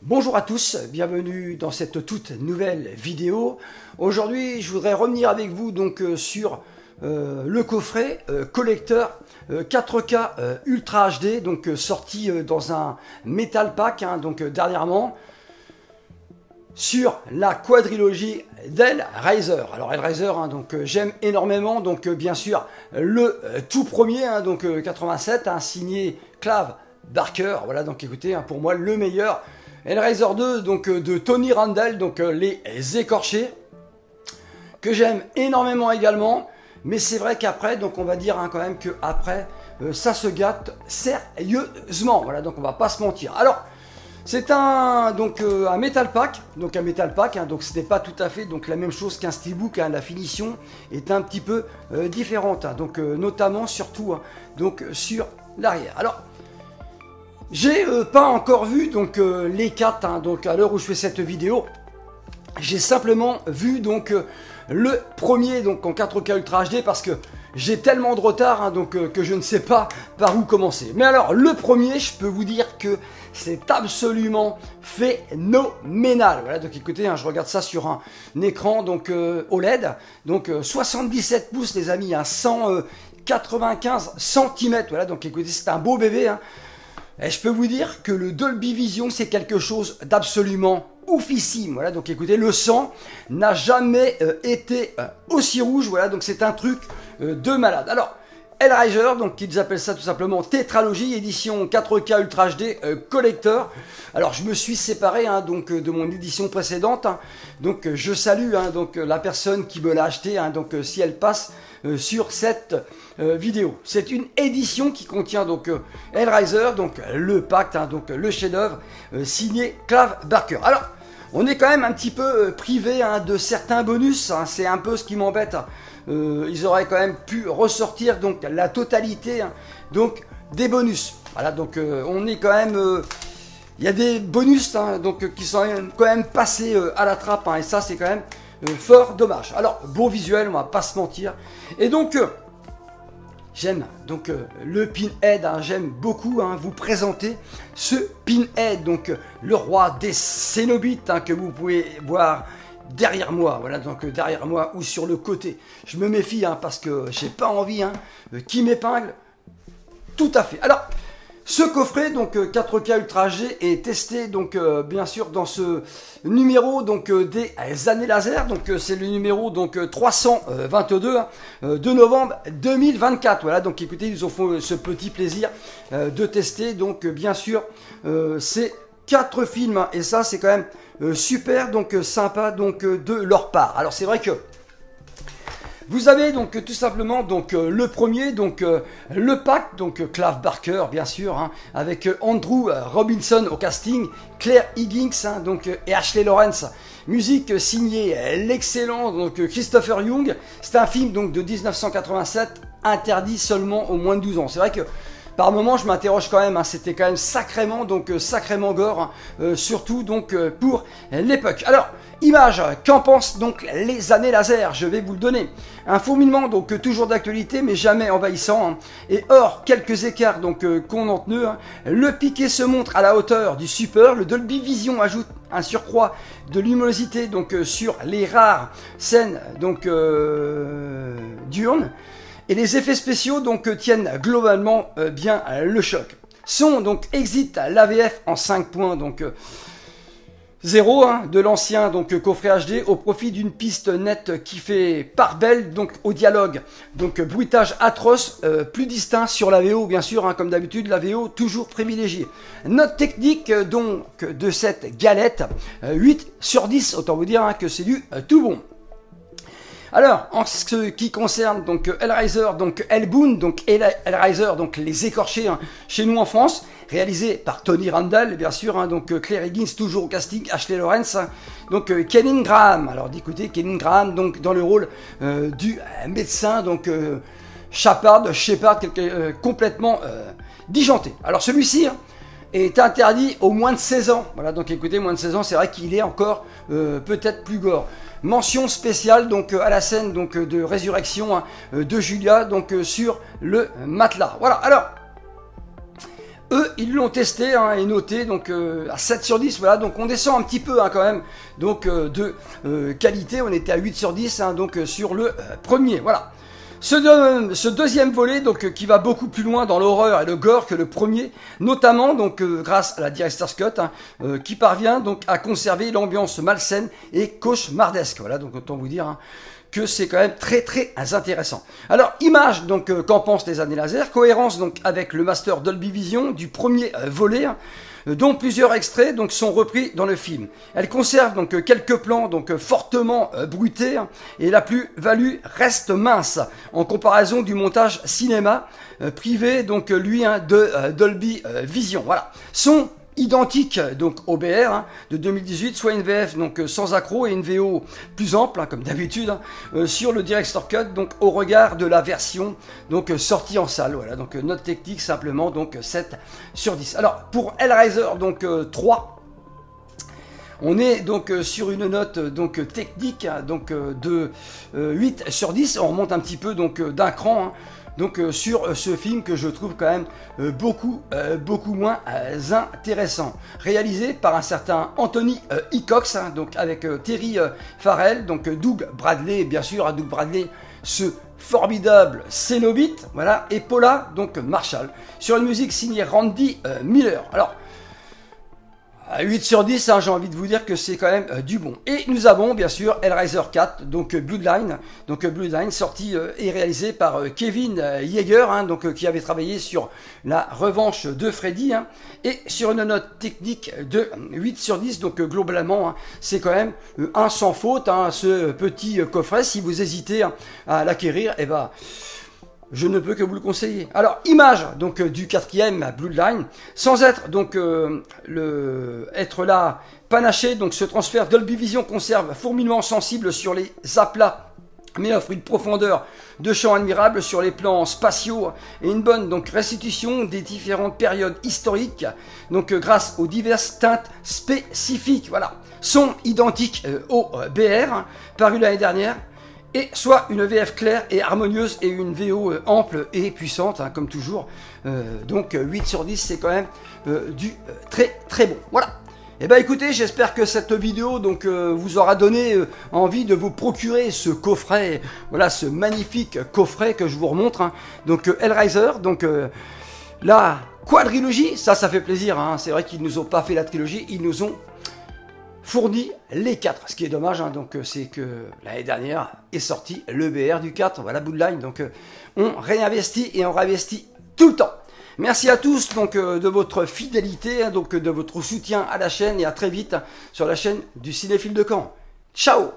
Bonjour à tous, bienvenue dans cette toute nouvelle vidéo. Aujourd'hui, je voudrais revenir avec vous donc sur le coffret collecteur 4K Ultra HD, donc sorti dans un Metal Pack donc dernièrement, sur la quadrilogie d'Hellraiser. Alors Hellraiser, donc j'aime énormément, donc bien sûr le tout premier, donc 87, signé Clive Barker. Voilà, donc écoutez, pour moi le meilleur. Hellraiser 2, donc de Tony Randall, donc les écorchés, que j'aime énormément également. Mais c'est vrai qu'après, donc on va dire quand même que après ça se gâte sérieusement. Voilà, donc on va pas se mentir. Alors c'est un Metal Pack, donc ce n'est pas tout à fait donc la même chose qu'un steelbook. La finition est un petit peu différente, donc notamment surtout donc sur l'arrière. Alors j'ai pas encore vu donc les cartes, donc à l'heure où je fais cette vidéo. J'ai simplement vu donc le premier donc en 4K Ultra HD parce que j'ai tellement de retard que je ne sais pas par où commencer. Mais alors le premier, je peux vous dire que c'est absolument phénoménal. Voilà, donc écoutez, je regarde ça sur un écran donc OLED, donc 77 pouces les amis, 195 cm. Voilà, donc écoutez, c'est un beau bébé. Et je peux vous dire que le Dolby Vision, c'est quelque chose d'absolument oufissime. Voilà, donc écoutez, le sang n'a jamais été aussi rouge. Voilà, donc c'est un truc de malade. Alors, Hellraiser, donc ils appellent ça tout simplement tétralogie, édition 4K Ultra HD collector. Alors je me suis séparé donc de mon édition précédente. Donc je salue donc la personne qui me l'a acheté. Donc si elle passe sur cette vidéo. C'est une édition qui contient donc Hellraiser, donc le pacte, donc le chef-d'œuvre signé Clive Barker. Alors on est quand même un petit peu privé de certains bonus. C'est un peu ce qui m'embête. Ils auraient quand même pu ressortir donc la totalité donc des bonus. Voilà, donc on est quand même. Il y a des bonus donc qui sont quand même passés à la trappe, et ça c'est quand même fort dommage. Alors beau visuel, on va pas se mentir. Et donc j'aime donc le Pinhead, j'aime beaucoup vous présenter ce Pinhead, donc le roi des Cénobites que vous pouvez voir derrière moi. Voilà, donc derrière moi ou sur le côté. Je me méfie parce que j'ai pas envie qui m'épingle. Tout à fait. Alors ce coffret donc 4K Ultra HD est testé donc bien sûr dans ce numéro donc des années laser. Donc c'est le numéro donc 322 de novembre 2024. Voilà, donc écoutez, ils ont fait ce petit plaisir de tester donc bien sûr ces 4 films, et ça c'est quand même super donc sympa donc de leur part. Alors c'est vrai que vous avez donc tout simplement donc le premier, donc le pack, donc Clive Barker bien sûr, avec Andrew Robinson au casting, Claire Higgins donc et Ashley Lawrence, musique signée l'excellent donc Christopher Young. C'est un film donc de 1987, interdit seulement aux moins de 12 ans. C'est vrai que par moment, je m'interroge quand même, c'était quand même sacrément, donc sacrément gore, surtout donc pour l'époque. Alors, image, qu'en pensent donc les années laser? Je vais vous le donner. Un fourmillement donc toujours d'actualité, mais jamais envahissant. Et hors quelques écarts donc contenus, le piqué se montre à la hauteur du super. Le Dolby Vision ajoute un surcroît de luminosité donc sur les rares scènes donc diurnes. Et les effets spéciaux donc tiennent globalement bien le choc. Son donc exit l'AVF en 5 points donc 0 de l'ancien donc coffret HD au profit d'une piste nette qui fait part belle donc au dialogue. Donc bruitage atroce, plus distinct sur la VO bien sûr, comme d'habitude la VO toujours privilégiée. Note technique donc de cette galette, 8 sur 10, autant vous dire que c'est du tout bon. Alors, en ce qui concerne donc Hellraiser, donc Hellbound, donc Hellraiser, donc les écorchés chez nous en France, réalisé par Tony Randall, bien sûr, donc Claire Higgins toujours au casting, Ashley Lawrence, donc Kenny Graham. Alors, d'écouter Kenny Graham donc dans le rôle du médecin, donc Shepard, complètement disjoncté. Alors, celui-ci est interdit aux moins de 16 ans. Voilà, donc écoutez, moins de 16 ans, c'est vrai qu'il est encore peut-être plus gore. Mention spéciale donc à la scène donc de résurrection de Julia donc sur le matelas. Voilà. Alors eux, ils l'ont testé et noté donc à 7 sur 10. Voilà, donc on descend un petit peu quand même donc de qualité. On était à 8 sur 10 donc sur le premier. Voilà. Ce deuxième volet donc qui va beaucoup plus loin dans l'horreur et le gore que le premier, notamment donc grâce à la Director's Cut qui parvient donc à conserver l'ambiance malsaine et cauchemardesque. Voilà, donc autant vous dire que c'est quand même très très intéressant. Alors image donc qu'en pensent les années laser, cohérence donc avec le master Dolby Vision du premier volet, dont plusieurs extraits donc sont repris dans le film. Elle conserve donc quelques plans donc fortement bruités et la plus-value reste mince en comparaison du montage cinéma privé donc lui de Dolby Vision. Voilà. Son identique donc au BR de 2018, soit une VF donc sans accroc et une VO plus ample comme d'habitude sur le Director's Cut donc au regard de la version donc sortie en salle. Voilà, donc note technique simplement donc 7 sur 10. Alors pour Hellraiser donc 3, on est donc sur une note donc technique donc de 8 sur 10. On remonte un petit peu donc d'un cran donc sur ce film que je trouve quand même beaucoup moins intéressant. Réalisé par un certain Anthony Hickox, donc avec Terry Farrell, donc Doug Bradley, bien sûr, Doug Bradley, ce formidable Cénobite, voilà, et Paula, donc Marshall, sur une musique signée Randy Miller. Alors, à 8 sur 10, j'ai envie de vous dire que c'est quand même du bon. Et nous avons bien sûr Hellraiser 4, donc Bloodline, sorti et réalisé par Kevin Yeager, donc qui avait travaillé sur la revanche de Freddy, et sur une note technique de 8 sur 10, donc globalement, c'est quand même un sans faute, ce petit coffret. Si vous hésitez à l'acquérir, eh ben, je ne peux que vous le conseiller. Alors, image donc du quatrième Bloodline, sans être donc être là panaché. Donc, ce transfert Dolby Vision conserve fourmillement sensible sur les aplats, mais offre une profondeur de champ admirable sur les plans spatiaux et une bonne donc restitution des différentes périodes historiques. Donc, grâce aux diverses teintes spécifiques. Voilà, son identique au BR paru l'année dernière. Et soit une VF claire et harmonieuse et une VO ample et puissante, comme toujours. Donc 8 sur 10, c'est quand même du très très bon. Voilà. Et ben écoutez, j'espère que cette vidéo donc vous aura donné envie de vous procurer ce coffret, voilà, ce magnifique coffret que je vous remontre. Donc Hellraiser, donc la quadrilogie, ça fait plaisir. C'est vrai qu'ils nous ont pas fait la trilogie, ils nous ont fournit les 4, ce qui est dommage, donc c'est que l'année dernière est sorti le BR du 4, voilà Bloodline, donc on réinvestit et on réinvestit tout le temps. Merci à tous donc de votre fidélité, donc de votre soutien à la chaîne, et à très vite sur la chaîne du Cinéphile de Caen. Ciao.